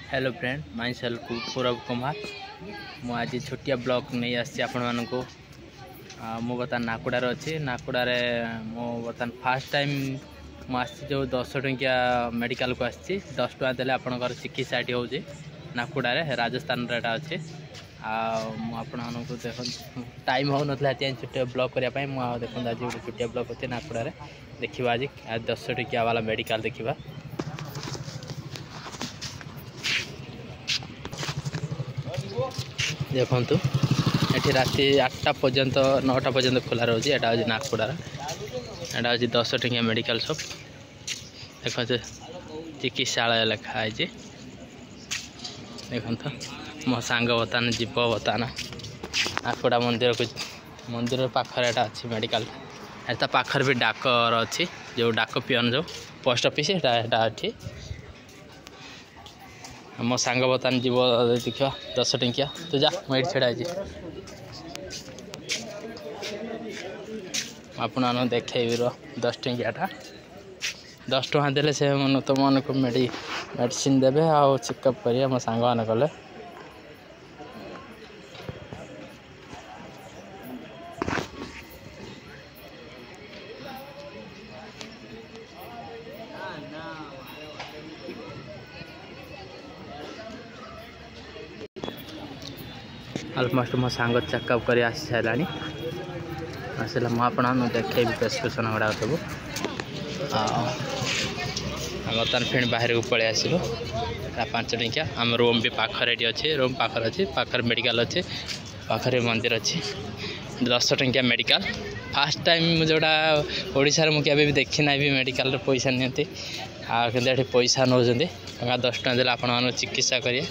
Hello friend, my self पूरब कुमार। मु आज छोटिया ब्लॉग नहीं आसी आपण मानक। मु बर्तमान नाकुड़ार अच्छी। नाकुड़ार मु बर्तमान फास्ट टाइम मुझे जो 10 टंकिया मेडिकल को आसी 10 टका देले आपणकर चिकित्सा ये हो नाकुड़ार राजस्थान रेटा अच्छे। आपको देख टाइम हो ना छोटिया ब्लॉग करने देखो आज गोटे छोटिया ब्लॉग अच्छे नाकुड़ार। देखा आज 10 टकिया वाला मेडिकल देखा। देखु ये राति 8टा पर्यंत 9टा पर्यंत खोला रोचे। यहाँ हूँ नागपुरार, यहाँ हूँ 10 टकिया मेडिकल शॉप। देखते चिकित्सालय लिखाई। देखो मो सांग बर्तमान जीव बर्तमान नागपुरा मंदिर को। मंदिर पाखर यहाँ अच्छी मेडिकल। एता पाखर भी डाकर अच्छी, जो डाक पियन जो पोस्ट ऑफिस अच्छी। मो सांग बर्तमान जीव देखा 10 टंकिया। तू जा मुझे छेड़ा आपन देखेबी 10 टंकियाटा। 10 टका देले से मन तुम मन को मेडिसिन देवे आ चेकअप करिए। मो सांग मान कले अलमोस्ट मो सांग चेकअप कर आसी सारा आसला। मुझे देखेबी प्रेस्क्रिप्शन गुड़ा सब। बर्तमान फिर बाहर को पलि आसलु। 5 टंकिया आम रूम भी पाखर ये अच्छे। रूम पाखर अच्छे, पाखर मेडिकल अच्छे, पाखर मंदिर अच्छे। 10 टंकिया मेडिकल फास्ट टाइम जोड़ा ओडिशा मुझे भी देखी ना भी मेडिकल पैसा नहीं। पैसा नौ 10 टका देला आपण चिकित्सा करिए।